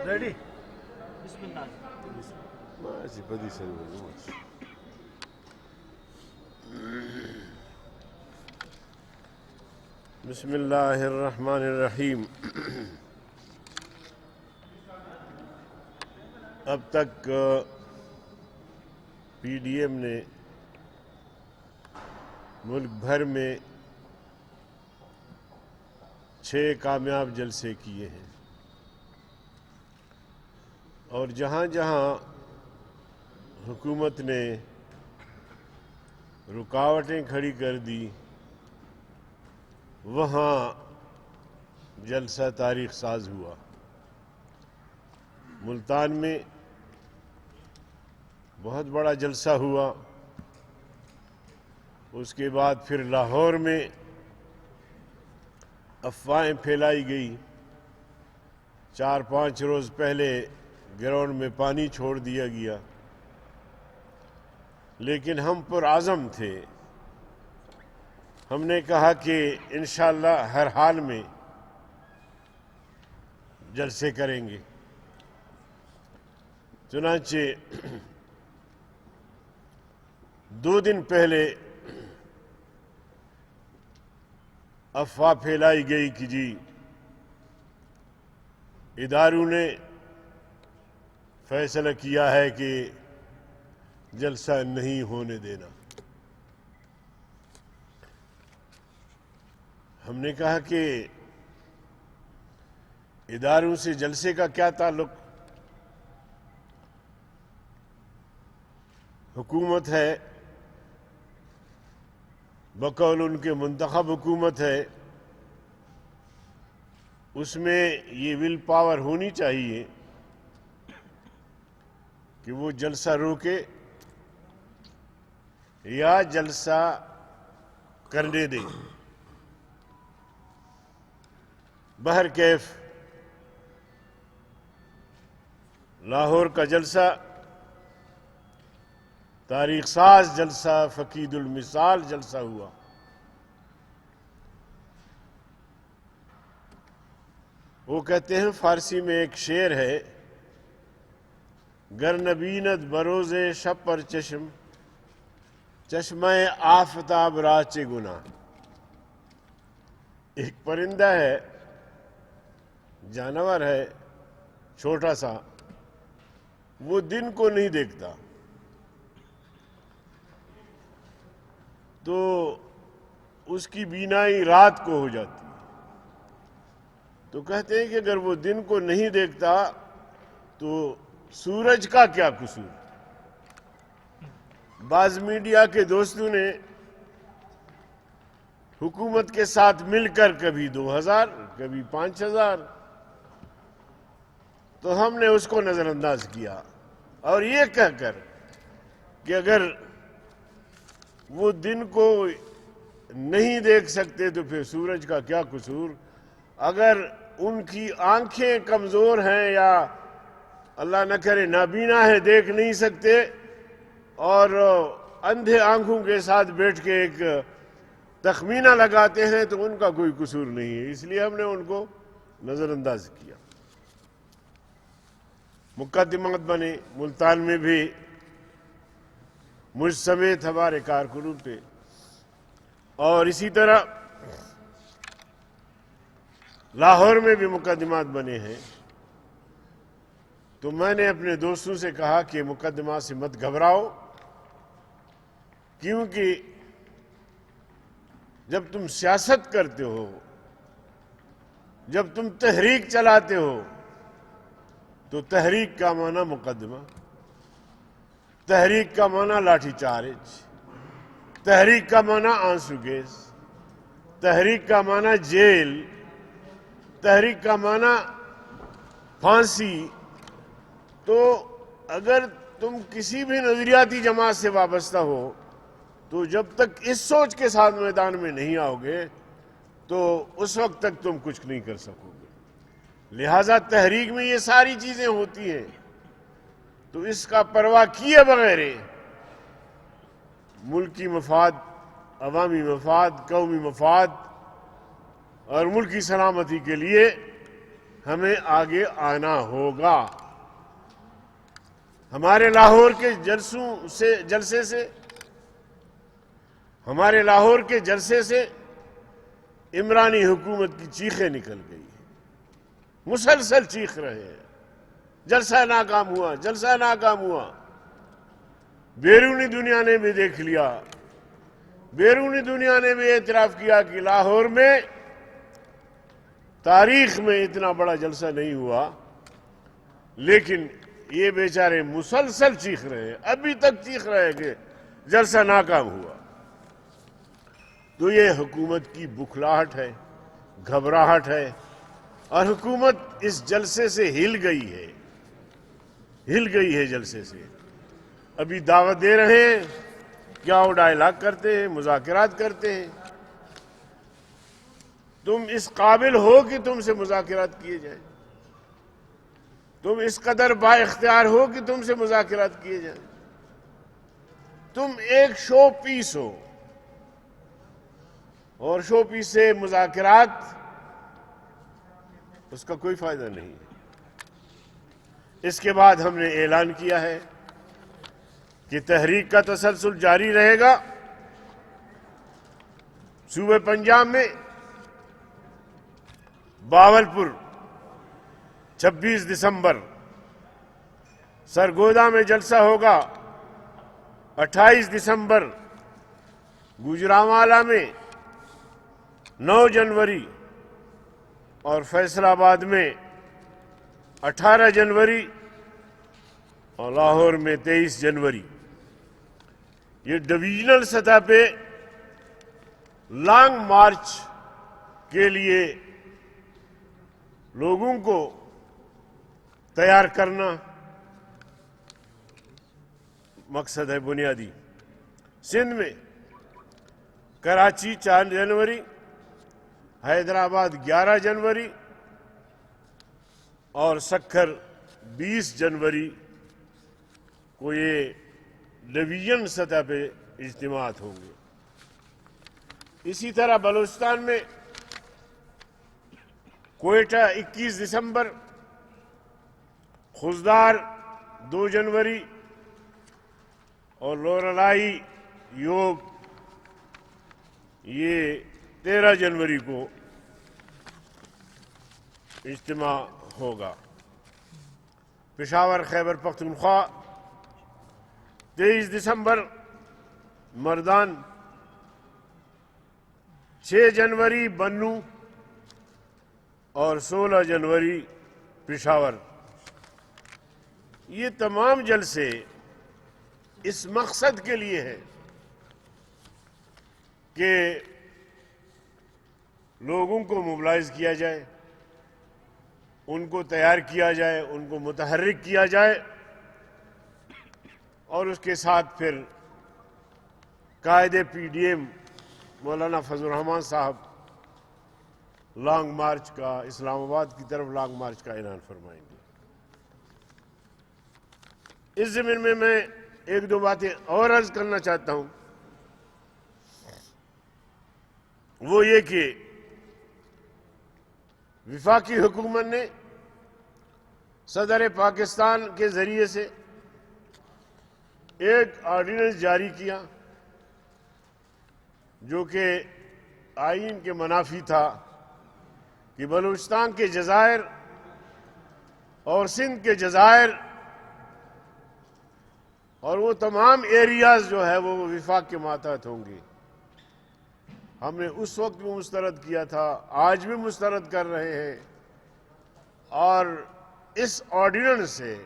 Ready? Bismillah. ماشي بدي يسوي ماشي. بسم اللہ الرحمن الرحیم. اب تک پی ڈی ایم نے ملک بھر میں 6 کامیاب جلسے کیے ہیں، اور جہاں جہاں حکومت نے رکاوٹیں کھڑی کر دی وہاں جلسہ تاریخ ساز ہوا. ملتان میں بہت بڑا جلسہ ہوا، اس کے بعد پھر لاہور میں افواہیں پھیلائی گئی. 4-5 روز پہلے گراؤنڈ میں پانی چھوڑ دیا گیا، لیکن ہم پرعزم تھے. ہم نے کہا کہ انشاءاللہ ہر حال میں جلسے کریں گے. چنانچہ 2 دن پہلے افواہ پھیلائی گئی کہ جی اداروں نے فیصلہ کیا ہے کہ جلسہ نہیں ہونے دینا. ہم نے کہا کہ اداروں سے جلسے کا کیا تعلق؟ حکومت ہے، بقول ان کے منتخب حکومت ہے، اس میں یہ ول پاور ہونی چاہیے کہ وہ جلسہ روکے یا جلسہ کرنے دے. بہرکیف لاہور کا جلسہ تاریخ ساز جلسہ، فقید المثال جلسہ ہوا. وہ کہتے ہیں، فارسی میں ایک شعر ہے، گر نبیند بروز شب پر چشم، چشمہ آفتاب راچ گناہ. ایک پرندہ ہے، جانور ہے چھوٹا سا، وہ دن کو نہیں دیکھتا، تو اس کی بینائی رات کو ہو جاتی ہے. تو کہتے ہیں کہ اگر وہ دن کو نہیں دیکھتا تو سورج کا کیا قصور؟ بعض میڈیا کے دوستوں نے حکومت کے ساتھ مل کر کبھی 2000 کبھی 5000، تو ہم نے اس کو نظر انداز کیا، اور یہ کہہ کر کہ اگر وہ دن کو نہیں دیکھ سکتے تو پھر سورج کا کیا قصور؟ اگر ان کی آنکھیں کمزور ہیں یا اللہ نہ کرے نابینا ہے، دیکھ نہیں سکتے، اور اندھے آنکھوں کے ساتھ بیٹھ کے ایک تخمینہ لگاتے ہیں، تو ان کا کوئی قصور نہیں ہے. اس لیے ہم نے ان کو نظر انداز کیا. مقدمات بنے ملتان میں بھی، مجھ سمیت ہمارے کارکنوں پہ، اور اسی طرح لاہور میں بھی مقدمات بنے ہیں. تو میں نے اپنے دوستوں سے کہا کہ مقدمات سے مت گھبراؤ، کیونکہ جب تم سیاست کرتے ہو، جب تم تحریک چلاتے ہو، تو تحریک کا معنی مقدمہ، تحریک کا معنی لاٹھی چارج، تحریک کا معنی آنسو گیس، تحریک کا معنی جیل، تحریک کا معنی پھانسی. تو اگر تم کسی بھی نظریاتی جماعت سے وابستہ ہو تو جب تک اس سوچ کے ساتھ میدان میں نہیں آؤ گے تو اس وقت تک تم کچھ نہیں کر سکو گے. لہذا تحریک میں یہ ساری چیزیں ہوتی ہیں، تو اس کا پرواہ کیے بغیر ملکی مفاد، عوامی مفاد، قومی مفاد اور ملکی سلامتی کے لیے ہمیں آگے آنا ہوگا. ہمارے لاہور کے جلسے سے ہمارے لاہور کے جلسے سے عمرانی حکومت کی چیخیں نکل گئی ہیں. مسلسل چیخ رہے ہیں جلسہ ناکام ہوا، جلسہ ناکام ہوا. بیرونی دنیا نے بھی دیکھ لیا، بیرونی دنیا نے بھی اعتراف کیا کہ لاہور میں تاریخ میں اتنا بڑا جلسہ نہیں ہوا. لیکن یہ بیچارے مسلسل چیخ رہے ہیں، ابھی تک چیخ رہے ہیں کہ جلسہ ناکام ہوا. تو یہ حکومت کی بکھلاہٹ ہے، گھبراہٹ ہے، اور حکومت اس جلسے سے ہل گئی ہے جلسے سے. ابھی دعوت دے رہے ہیں، کیا وہ ڈائلاگ کرتے ہیں، مذاکرات کرتے ہیں. تم اس قابل ہو کہ تم سے مذاکرات کیے جائیں؟ تم اس قدر با اختیار ہو کہ تم سے مذاکرات کیے جائیں؟ تم ایک شو پیس ہو، اور شو پیس سے مذاکرات، اس کا کوئی فائدہ نہیں ہے. اس کے بعد ہم نے اعلان کیا ہے کہ تحریک کا تسلسل جاری رہے گا. صوبہ پنجاب میں باولپور 26 دسمبر، سرگودا میں جلسہ ہوگا 28 دسمبر، گوجرانوالہ میں 9 جنوری، اور فیصل آباد میں 18 جنوری، اور لاہور میں 23 جنوری. یہ ڈویژنل سطح پہ لانگ مارچ کے لیے لوگوں کو تیار کرنا مقصد ہے بنیادی. سندھ میں کراچی 4 جنوری، حیدرآباد 11 جنوری، اور سکھر 20 جنوری کو یہ ڈویژن سطح پہ اجتماعات ہوں گے. اسی طرح بلوچستان میں کوئٹہ 21 دسمبر، خوزدار 2 جنوری، اور لورالائی یوگ یہ 13 جنوری کو اجتماع ہوگا. پشاور خیبر پختونخوا 23 دسمبر، مردان 6 جنوری بنو، اور 16 جنوری پشاور. یہ تمام جلسے اس مقصد کے لیے ہیں کہ لوگوں کو موبلائز کیا جائے، ان کو تیار کیا جائے، ان کو متحرک کیا جائے، اور اس کے ساتھ پھر قائد پی ڈی ایم مولانا فضل الرحمان صاحب لانگ مارچ کا، اسلام آباد کی طرف لانگ مارچ کا اعلان فرمائیں گے. اس ضمن میں 1-2 باتیں اور عرض کرنا چاہتا ہوں. وہ یہ کہ وفاقی حکومت نے صدر پاکستان کے ذریعے سے ایک آرڈیننس جاری کیا جو کہ آئین کے منافی تھا کہ بلوچستان کے جزائر اور سندھ کے جزائر اور وہ تمام ایریاز جو ہے وہ وفاق کے ماتحت ہوں گے. ہم نے اس وقت بھی مسترد کیا تھا، آج بھی مسترد کر رہے ہیں، اور اس آرڈیننس سے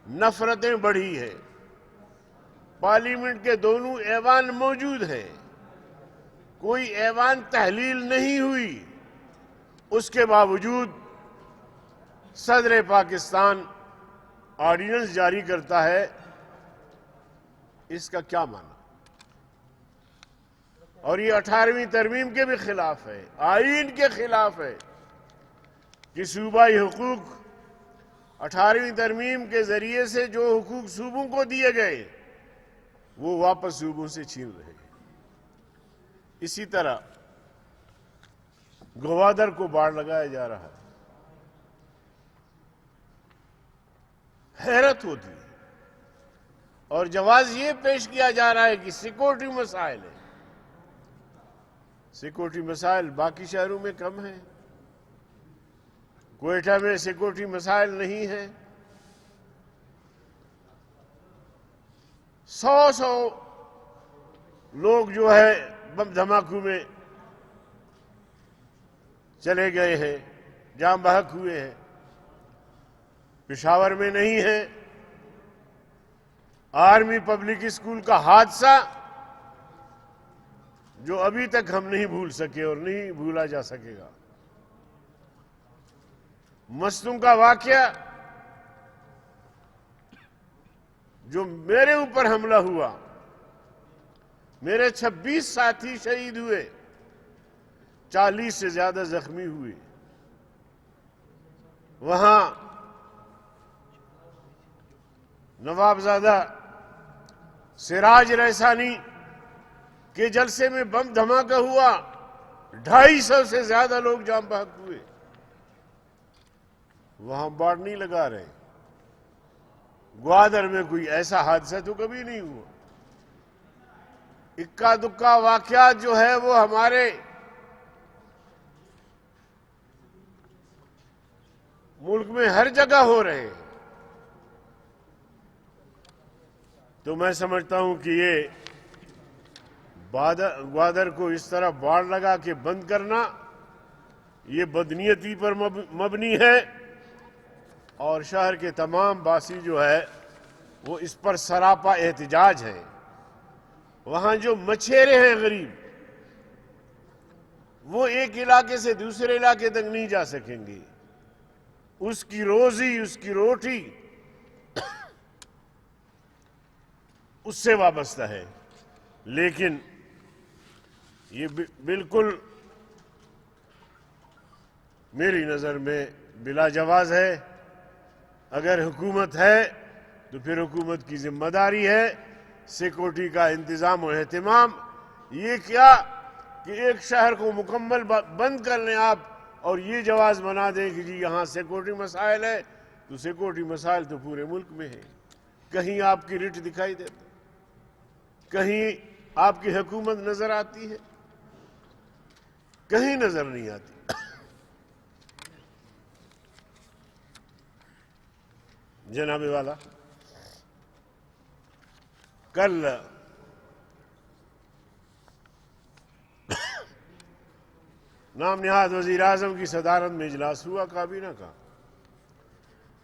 نفرتیں بڑھی ہیں. پارلیمنٹ کے دونوں ایوان موجود ہیں، کوئی ایوان تحلیل نہیں ہوئی، اس کے باوجود صدر پاکستان آرڈیننس جاری کرتا ہے. اس کا کیا معنی؟ اور یہ 18ویں ترمیم کے بھی خلاف ہے، آئین کے خلاف ہے کہ صوبائی حقوق 18ویں ترمیم کے ذریعے سے جو حقوق صوبوں کو دیے گئے وہ واپس صوبوں سے چھین رہے ہیں. اسی طرح گوادر کو باڑ لگایا جا رہا ہے. حیرت ہوتی ہے. اور جواز یہ پیش کیا جا رہا ہے کہ سیکورٹی مسائل ہیں. سیکورٹی مسائل باقی شہروں میں کم ہیں. کوئٹہ میں سیکورٹی مسائل نہیں ہیں. 100 لوگ جو ہے بم دھماکوں میں چلے گئے ہیں، جاں بحق ہوئے ہیں. پشاور میں نہیں ہے. آرمی پبلک اسکول کا حادثہ جو ابھی تک ہم نہیں بھول سکے اور نہیں بھولا جا سکے گا. مستوں کا واقعہ جو میرے اوپر حملہ ہوا، میرے 26 ساتھی شہید ہوئے، 40 سے زیادہ زخمی ہوئے. وہاں نوابزادہ سراج رحسانی کے جلسے میں بم دھماکہ ہوا، 250 سے زیادہ لوگ جاں بحق ہوئے. وہاں باڑ نہیں لگا رہے. گوادر میں کوئی ایسا حادثہ تو کبھی نہیں ہوا. اکا دکا واقعات جو ہے وہ ہمارے ملک میں ہر جگہ ہو رہے ہیں. تو میں سمجھتا ہوں کہ یہ گوادر کو اس طرح باڑ لگا کے بند کرنا یہ بدنیتی پر مبنی ہے. اور شہر کے تمام باسی جو ہے وہ اس پر سراپا احتجاج ہے. وہاں جو مچھیرے ہیں غریب، وہ ایک علاقے سے دوسرے علاقے تک نہیں جا سکیں گے. اس کی روزی، اس کی روٹی اس سے وابستہ ہے. لیکن یہ بالکل میری نظر میں بلا جواز ہے. اگر حکومت ہے تو پھر حکومت کی ذمہ داری ہے سیکورٹی کا انتظام و اہتمام. یہ کیا کہ ایک شہر کو مکمل بند کر لیں آپ اور یہ جواز بنا دیں کہ جی یہاں سیکورٹی مسائل ہے. تو سیکورٹی مسائل تو پورے ملک میں ہیں. کہیں آپ کی رٹ دکھائی دیتا، کہیں آپ کی حکومت نظر آتی ہے، کہیں نظر نہیں آتی. جناب والا، کل نام نہاد وزیر اعظم کی صدارت میں اجلاس ہوا کابینہ کا،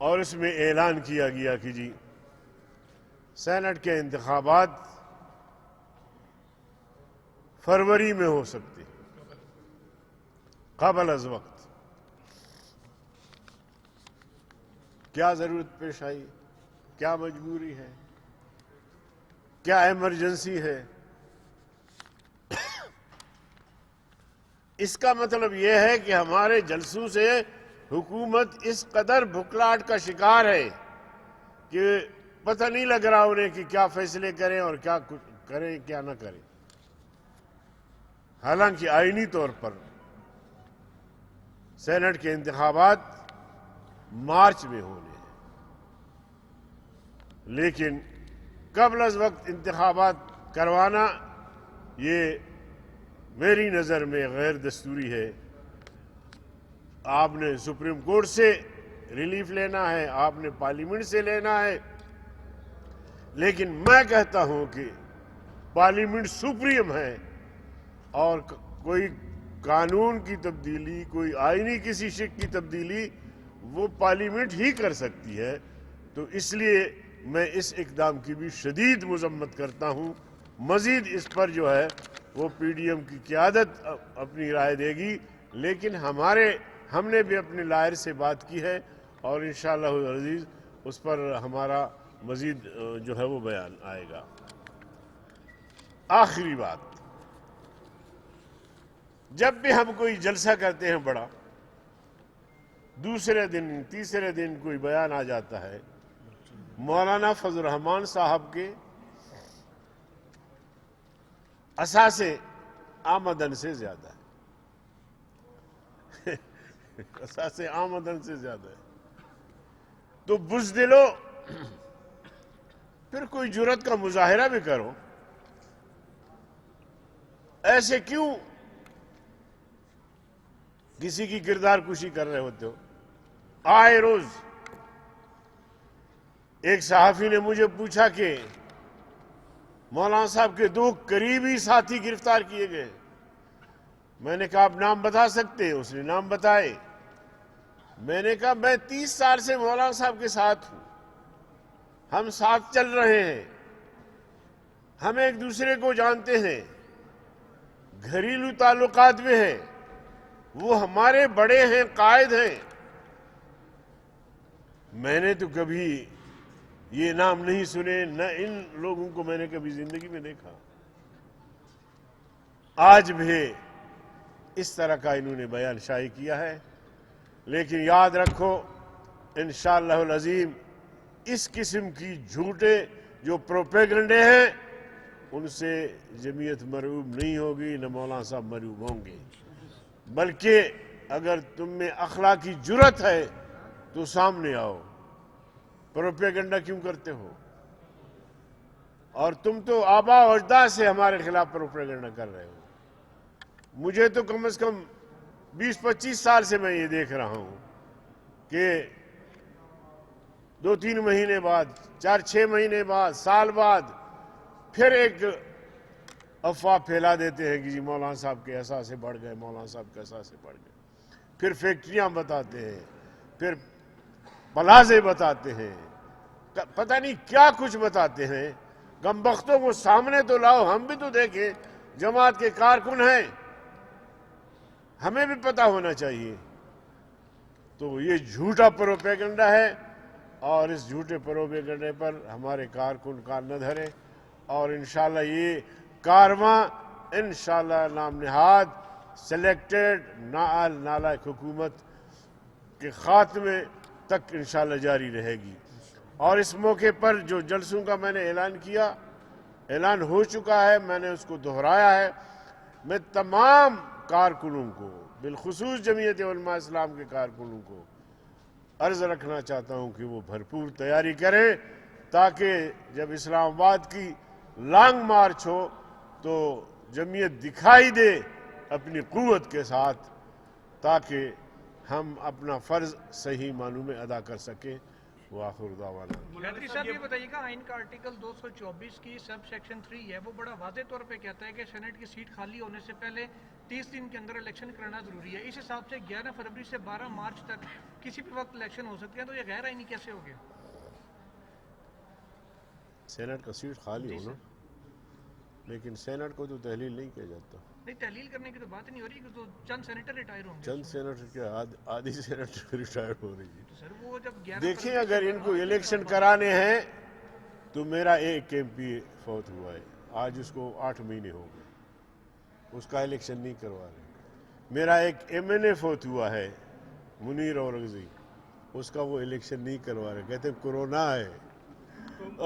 اور اس میں اعلان کیا گیا کہ جی سینٹ کے انتخابات فروری میں ہو سکتے قبل از وقت. کیا ضرورت پیش آئی؟ کیا مجبوری ہے؟ کیا ایمرجنسی ہے؟ اس کا مطلب یہ ہے کہ ہمارے جلسوں سے حکومت اس قدر بھکلاٹ کا شکار ہے کہ پتہ نہیں لگ رہا انہیں کہ کیا فیصلے کریں اور کیا کریں کیا نہ کریں. حالانکہ آئینی طور پر سینٹ کے انتخابات مارچ میں ہونے ہیں، لیکن قبل از وقت انتخابات کروانا یہ میری نظر میں غیر دستوری ہے. آپ نے سپریم کورٹ سے ریلیف لینا ہے، آپ نے پارلیمنٹ سے لینا ہے، لیکن میں کہتا ہوں کہ پارلیمنٹ سپریم ہے اور کوئی قانون کی تبدیلی، کوئی آئینی کسی شک کی تبدیلی وہ پارلیمنٹ ہی کر سکتی ہے. تو اس لیے میں اس اقدام کی بھی شدید مذمت کرتا ہوں. مزید اس پر جو ہے وہ پی ڈی ایم کی قیادت اپنی رائے دے گی، لیکن ہم نے بھی اپنے لائر سے بات کی ہے اور انشاءاللہ العزیز اس پر ہمارا مزید جو ہے وہ بیان آئے گا. آخری بات، جب بھی ہم کوئی جلسہ کرتے ہیں بڑا، دوسرے دن تیسرے دن کوئی بیان آ جاتا ہے مولانا فضل الرحمان صاحب کے اثاثے آمدن سے زیادہ ہے. اثاثے آمدن سے زیادہ ہے. تو بزدلو پھر کوئی جرت کا مظاہرہ بھی کرو. ایسے کیوں کسی کی کردار کشی کر رہے ہوتے ہو؟ آئے روز ایک صحافی نے مجھے پوچھا کہ مولانا صاحب کے 2 قریبی ساتھی گرفتار کیے گئے. میں نے کہا آپ نام بتا سکتے ہیں؟ اس نے نام بتائے. میں نے کہا میں 30 سال سے مولانا صاحب کے ساتھ ہوں، ہم ساتھ چل رہے ہیں، ہم ایک دوسرے کو جانتے ہیں، گھریلو تعلقات میں ہیں، وہ ہمارے بڑے ہیں، قائد ہیں. میں نے تو کبھی یہ نام نہیں سنے، نہ ان لوگوں کو میں نے کبھی زندگی میں دیکھا. آج بھی اس طرح کا انہوں نے بیان شائع کیا ہے. لیکن یاد رکھو انشاءاللہ العظیم اس قسم کی جھوٹے جو پروپیگنڈے ہیں ان سے جمعیت مرعوب نہیں ہوگی، نہ مولانا صاحب مرعوب ہوں گے. بلکہ اگر تم میں اخلاقی جرت ہے تو سامنے آؤ. پروپیگنڈا کیوں کرتے ہو؟ اور تم تو آبا و اجداد سے ہمارے خلاف پروپیگنڈا کر رہے ہو. مجھے تو کم از کم 20-25 سال سے میں یہ دیکھ رہا ہوں کہ 2-3 مہینے بعد، 4-6 مہینے بعد، سال بعد پھر ایک افواہ پھیلا دیتے ہیں کہ جی مولانا صاحب کے اثاثے بڑھ گئے، مولانا صاحب کے اثاثے بڑھ گئے. پھر فیکٹریاں بتاتے ہیں، پھر پلازے بتاتے ہیں، پتہ نہیں کیا کچھ بتاتے ہیں. گمبختوں کو سامنے تو لاؤ، ہم بھی تو دیکھیں. جماعت کے کارکن ہیں، ہمیں بھی پتہ ہونا چاہیے. تو یہ جھوٹا پروپیگنڈا ہے اور اس جھوٹے پروپیگنڈے پر ہمارے کارکن کان نہ دھریں. اور انشاءاللہ یہ کارواں انشاءاللہ نام نہاد سلیکٹڈ نالائق حکومت کے خاتمے تک انشاءاللہ جاری رہے گی. اور اس موقع پر جو جلسوں کا میں نے اعلان کیا، اعلان ہو چکا ہے، میں نے اس کو دہرایا ہے. میں تمام کارکنوں کو، بالخصوص جمعیت علماء اسلام کے کارکنوں کو عرض رکھنا چاہتا ہوں کہ وہ بھرپور تیاری کریں تاکہ جب اسلام آباد کی لانگ مارچ ہو تو جمعیت دکھائی دے اپنی قوت کے ساتھ، تاکہ ہم اپنا فرض صحیح معنوں میں ادا کر سکیں. وآخر دعوانا. حیدری صاحب یہ بتائیے گا، آئین کا آرٹیکل 224 کی سب سیکشن 3 ہے، وہ بڑا واضح طور پہ کہتا ہے کہ سینٹ کی سیٹ خالی ہونے سے پہلے 30 دن کے اندر الیکشن کرانا ضروری ہے. اس حساب سے 11 فروری سے 12 مارچ تک کسی بھی وقت الیکشن ہو سکتے ہیں، تو یہ غیر آئینی کیسے ہو گیا؟ سینٹ کا سیٹ خالی ہونا، لیکن سینٹ کو تو تحلیل نہیں کیا جاتا. نہیں، تحلیل کرنے کی تو بات نہیں ہو رہی کہ تو چند سینیٹر ریٹائر ہوں گے. چند سینٹ کیا آدھی سینٹ ریٹائر ہو رہی ہے. تو سر وہ جب 11 دیکھیں اگر ان کو الیکشن کرانے ہیں تو میرا ایک ایم پی فوت ہوا ہے، آج اس کو 8 مہینے ہو گئے، اس کا الیکشن نہیں کروا رہے. میرا ایک ایم این اے فوت ہوا ہے منیر اورنگزی، اس کا وہ الیکشن نہیں کروا رہے، کہتے ہیں کورونا ہے.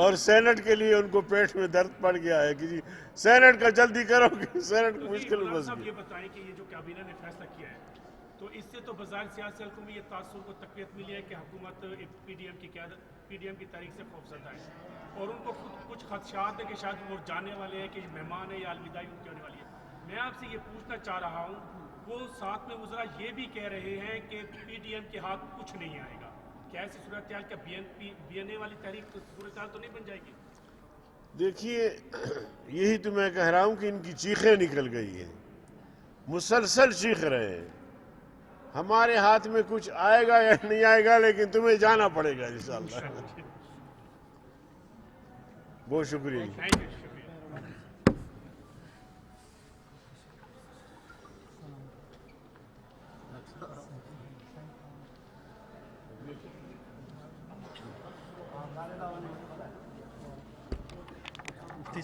اور سینٹ کے لیے ان کو پیٹ میں درد پڑ گیا ہے کہ جی سینٹ کا جلدی کرو گے، سینٹ مشکل میں پھنس گئی. یہ بتائیں کہ یہ جو کابینہ نے فیصلہ کیا ہے تو اس سے تو بظاہر سیاسی حلقوں میں یہ تاثر کو تقویت ملی ہے کہ حکومت پی ڈی ایم کی قیادت، پی ڈی ایم کی تاریخ سے خوفزدہ ہے، اور ان کو کچھ خدشات ہیں کہ شاید وہ جانے والے ہیں کہ مہمان ہے یا الوداعی ان کی ہونے والی ہے. میں آپ سے یہ پوچھنا چاہ رہا ہوں، وہ ساتھ میں وزراء یہ بھی کہہ رہے ہیں کہ پی ڈی ایم کے ہاتھ کچھ نہیں آئے گا. کیا ایسی صورتحال، کیا بی این اے والی تحریک صورتحال تو نہیں بن جائے گی؟ دیکھیے یہی تو میں کہہ رہا ہوں کہ ان کی چیخیں نکل گئی ہیں، مسلسل چیخ رہے ہیں. ہمارے ہاتھ میں کچھ آئے گا یا نہیں آئے گا، لیکن تمہیں جانا پڑے گا انشاءاللہ. بہت شکریہ. Thank you. شکریہ.